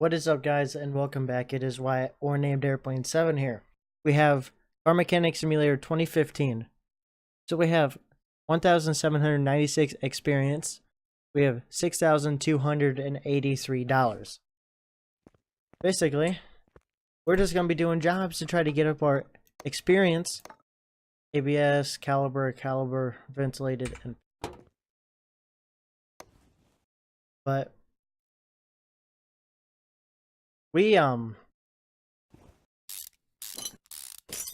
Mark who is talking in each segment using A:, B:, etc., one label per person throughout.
A: What is up, guys, and welcome back. It is Wyatt, or named Airplane 7 here. We have Car Mechanic Simulator 2015. So we have 1,796 experience. We have $6,283. Basically, we're just going to be doing jobs to try to get up our experience. ABS, caliber, ventilated, and... But... We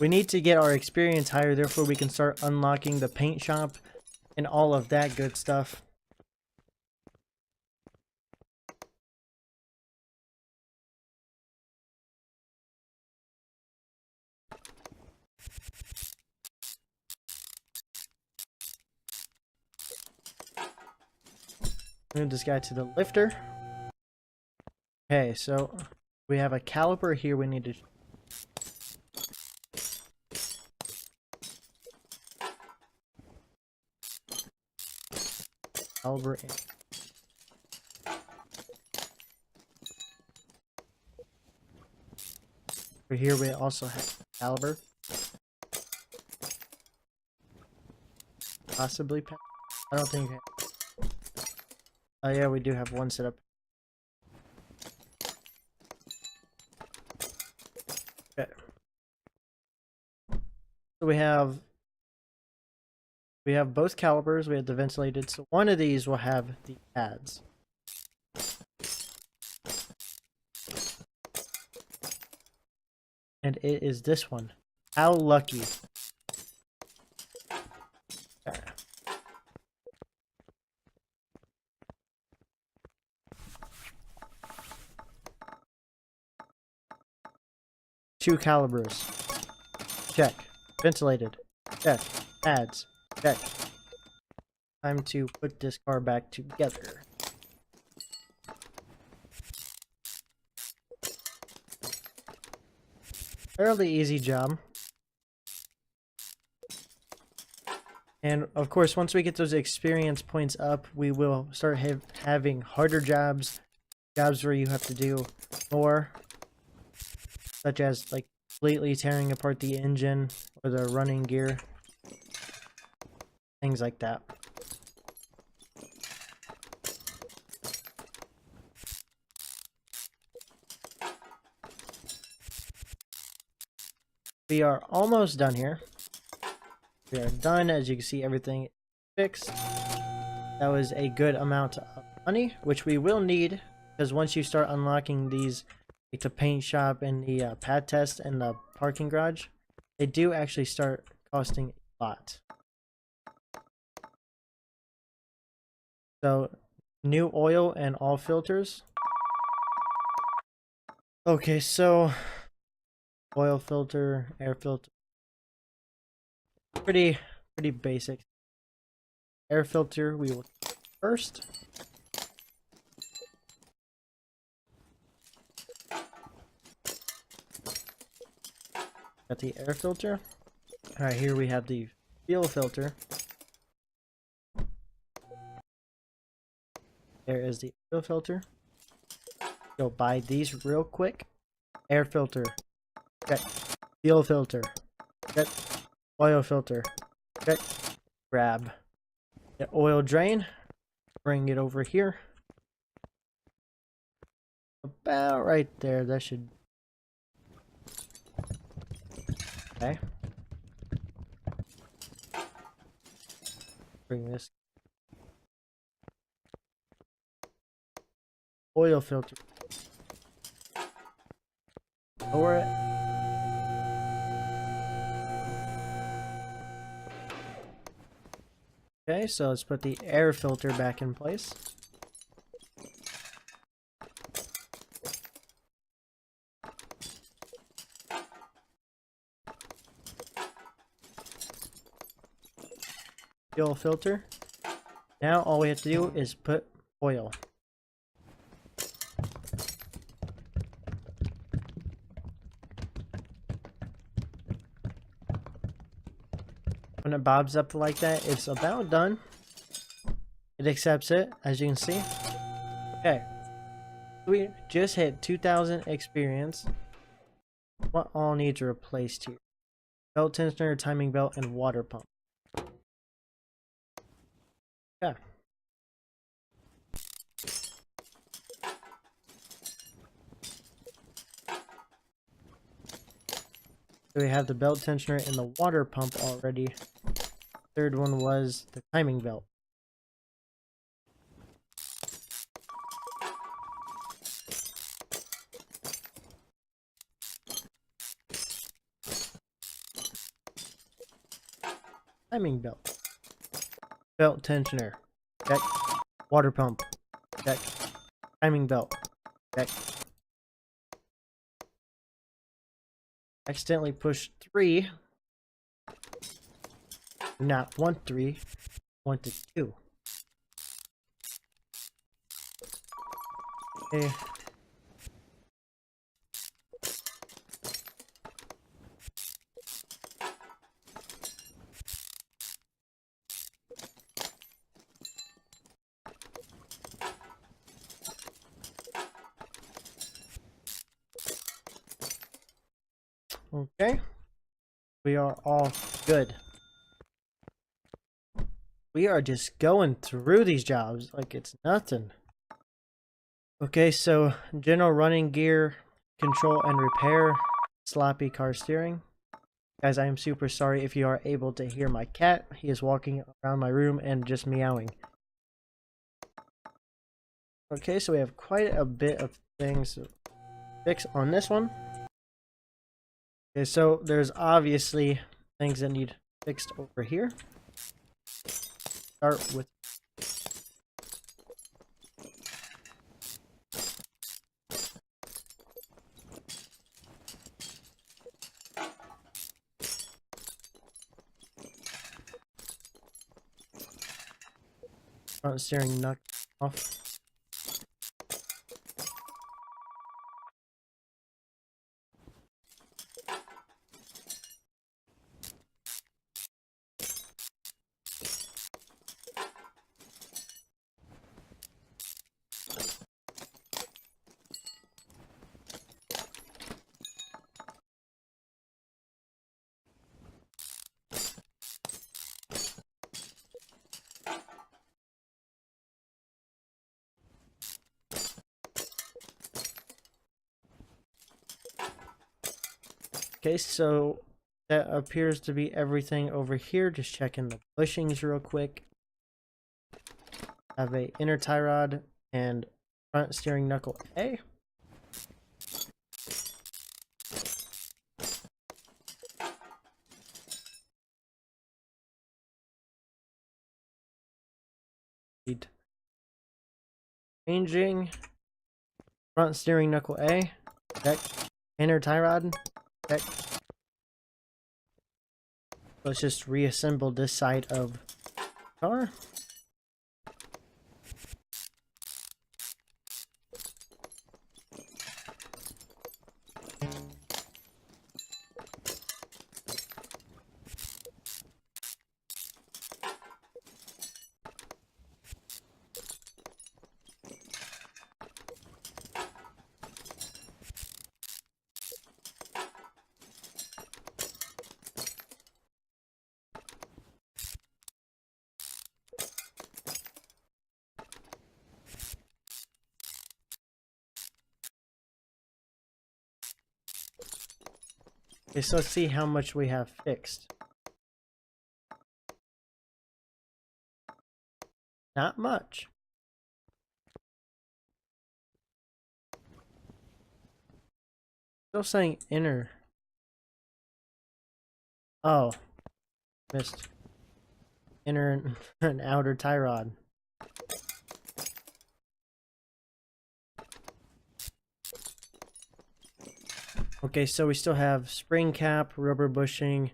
A: need to get our experience higher, therefore we can start unlocking the paint shop and all of that good stuff. Move this guy to the lifter. Okay, so we have a caliper here we need to... Caliber in. Over here we also have caliber. Possibly. I don't think... Oh yeah, we do have one set up. Okay. So we have both calibers, we have the ventilated, so one of these will have the pads. And it is this one. How lucky. Okay. Two calibers. Check. Ventilated. Check. Pads. Check. Time to put this car back together. Fairly easy job. And of course, once we get those experience points up, we will start having harder jobs. Jobs where you have to do more. Such as like completely tearing apart the engine or the running gear. Things like that. We are almost done here. We are done. As you can see, everything fixed. That was a good amount of money, which we will need, because once you start unlocking these, like the paint shop and the pad test and the parking garage, they do actually start costing a lot. So, new oil and all filters. Okay, so oil filter, air filter. Pretty basic. Air filter we will first. Got the air filter. Alright, here we have the fuel filter. There is the oil filter. Go buy these real quick. Air filter. Check. Fuel filter. Check. Oil filter. Check. Grab the oil drain. Bring it over here. About right there. That should... Okay. Bring this oil filter. Lower it. Okay, so let's put the air filter back in place. Fuel filter. Now all we have to do is put oil. When it bobs up like that, it's about done. It accepts it, as you can see. Okay. We just hit 2,000 experience. What all needs replaced here? Belt tensioner, timing belt, and water pump. Yeah. So we have the belt tensioner and the water pump already. Third one was the timing belt. Timing belt. Belt tensioner. Check. Water pump. Check. Timing belt. Check. Accidentally pushed 3. Not 1, 3. 1 to 2. Okay. Okay. We are all good. We are just going through these jobs like it's nothing. Okay, so general running gear, control and repair, sloppy car steering. Guys, I am super sorry if you are able to hear my cat. He is walking around my room and just meowing. Okay, so we have quite a bit of things to fix on this one. Okay, so there's obviously things that need fixed over here. Start with front steering nut off. Okay, so that appears to be everything over here. Just checking the bushings real quick. Have a inner tie rod and front steering knuckle A. Changing front steering knuckle A. Check. Inner tie rod. Check. Let's just reassemble this side of the car. Okay, so let's see how much we have fixed. Not much. Still saying inner. Oh, missed. Inner and outer tie rod. Okay, so we still have spring cap, rubber bushing,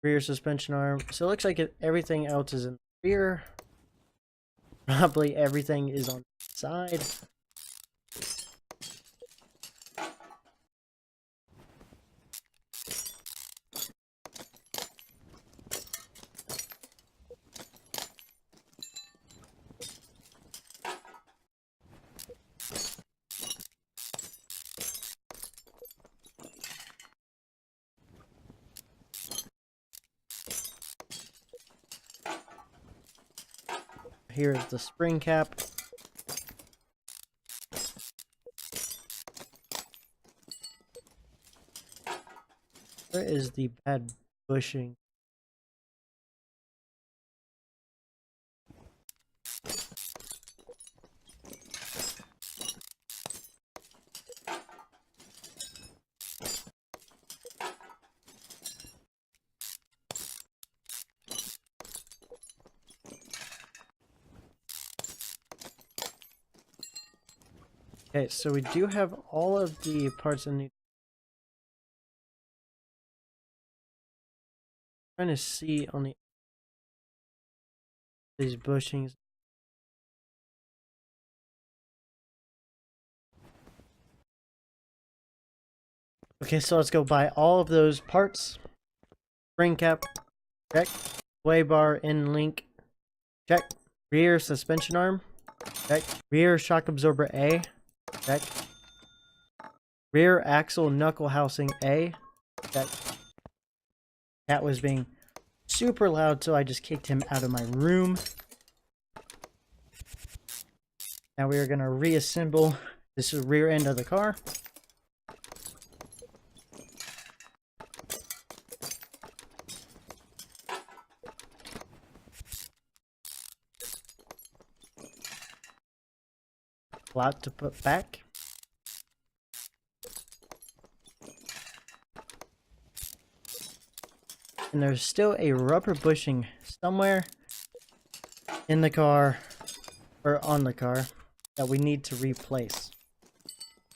A: rear suspension arm. So it looks like everything else is in the rear. Probably everything is on the side. here is the spring cap. Where is the bad bushing? Okay, so we do have all of the parts in the... Trying to see on these bushings. Okay, so let's go buy all of those parts. Spring cap, check. Sway bar in link, check. Rear suspension arm, check. Rear shock absorber A, check. Rear axle knuckle housing A, check. Cat was being super loud, so I just kicked him out of my room. Now we are going to reassemble this rear end of the car. A lot to put back. And there's still a rubber bushing somewhere in the car, or on the car, that we need to replace.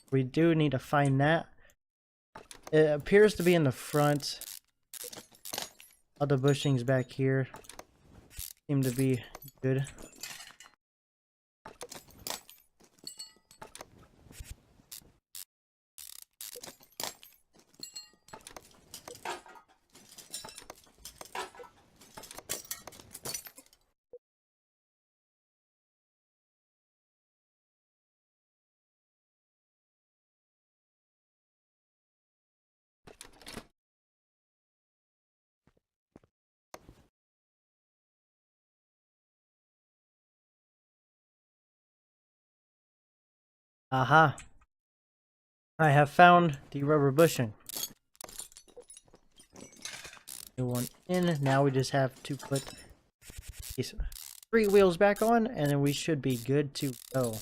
A: We do need to find that. It appears to be in the front. All the bushings back here seem to be good. Aha! I have found the rubber bushing. New one in. Now we just have to put these 3 wheels back on, and then we should be good to go.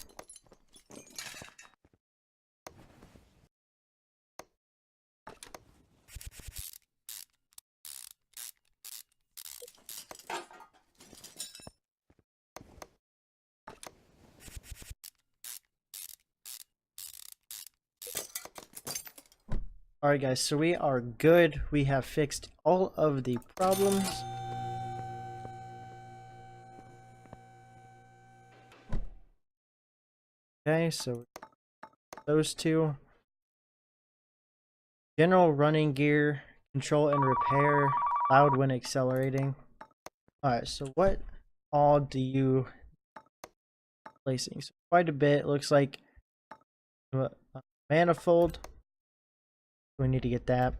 A: Alright guys, so we are good. We have fixed all of the problems. Okay, so those two. General running gear, control and repair, loud when accelerating. Alright, so what all do you placing? So quite a bit. Looks like a manifold. We need to get that.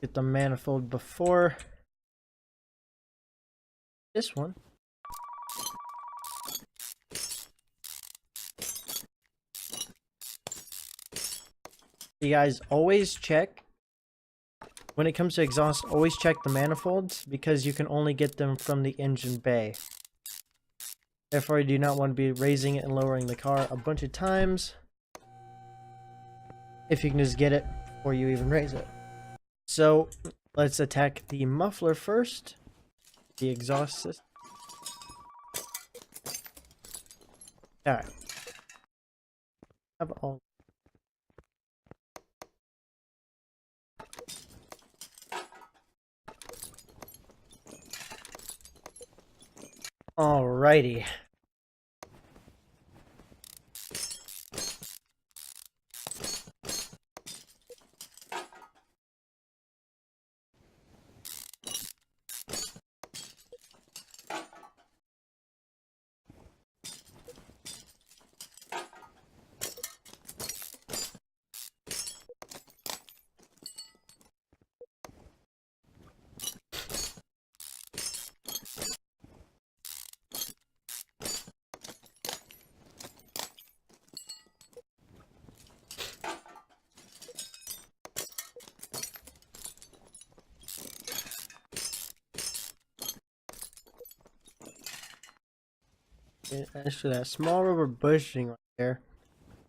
A: Get the manifold before this one. You guys always check, when it comes to exhaust, always check the manifolds, because you can only get them from the engine bay. Therefore, you do not want to be raising and lowering the car a bunch of times if you can just get it before you even raise it. So let's attack the muffler first, the exhaust system. Alright. Have all. Alrighty. Actually, that small rubber bushing right there.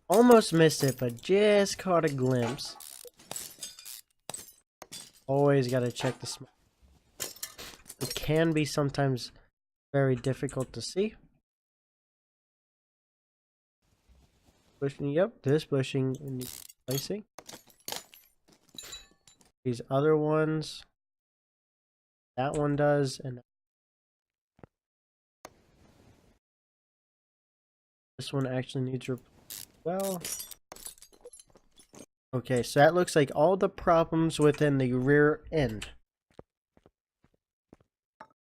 A: Almost missed it, but just caught a glimpse. Always gotta check the small. It can be sometimes very difficult to see. Bushing, yep, this bushing needs placing. These other ones, that one does, and this one actually needs well. Okay, so that looks like all the problems within the rear end.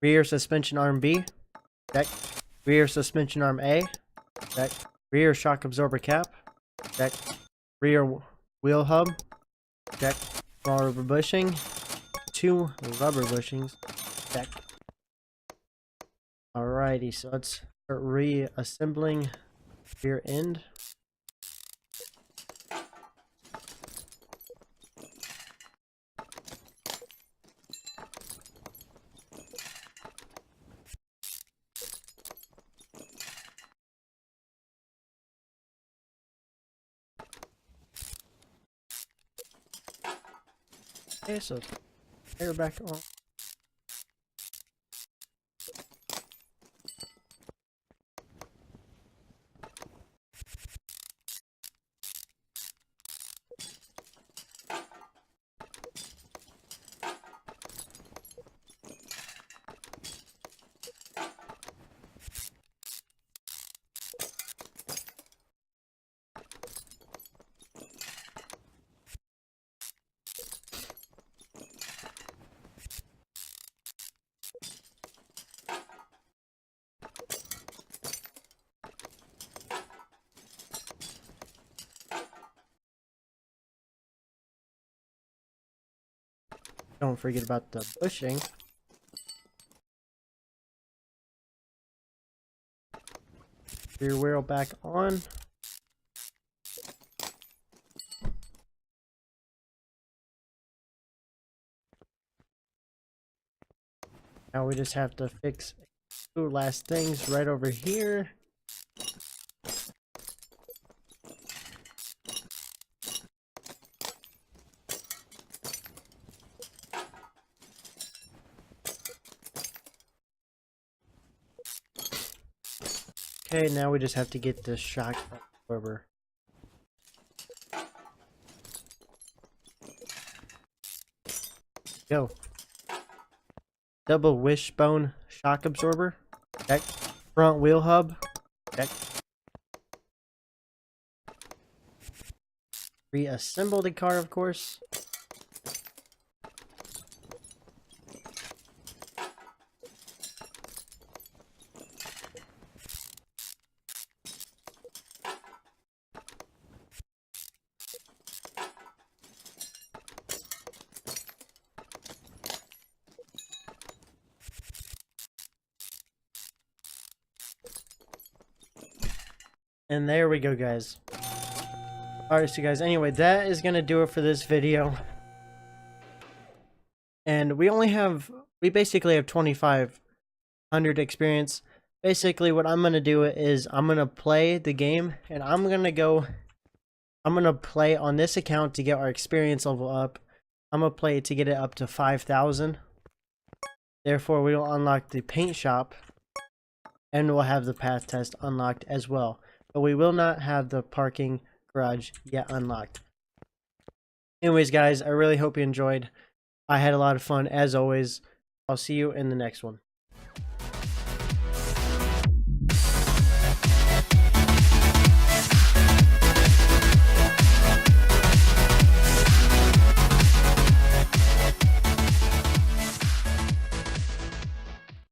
A: Rear suspension arm B, check. Rear suspension arm A, check. Rear shock absorber cap, check. Rear wheel hub, check. Small rubber bushing, 2 rubber bushings, check. Alrighty, so let's start reassembling rear end. Okay, so air back on. Don't forget about the bushing. Rear wheel back on. Now we just have to fix 2 last things right over here. Okay, now we just have to get the shock absorber. Go. Double wishbone shock absorber. Check. Front wheel hub. Check. Reassemble the car, of course. And there we go, guys. Alright, so guys, anyway, that is going to do it for this video. And we basically have 2,500 experience. Basically, what I'm going to do is I'm going to play the game, and I'm going to play on this account to get our experience level up. I'm going to play to get it up to 5,000. Therefore, we will unlock the paint shop, and we'll have the path test unlocked as well. But we will not have the parking garage yet unlocked. Anyways, guys, I really hope you enjoyed. I had a lot of fun, as always. I'll see you in the next one.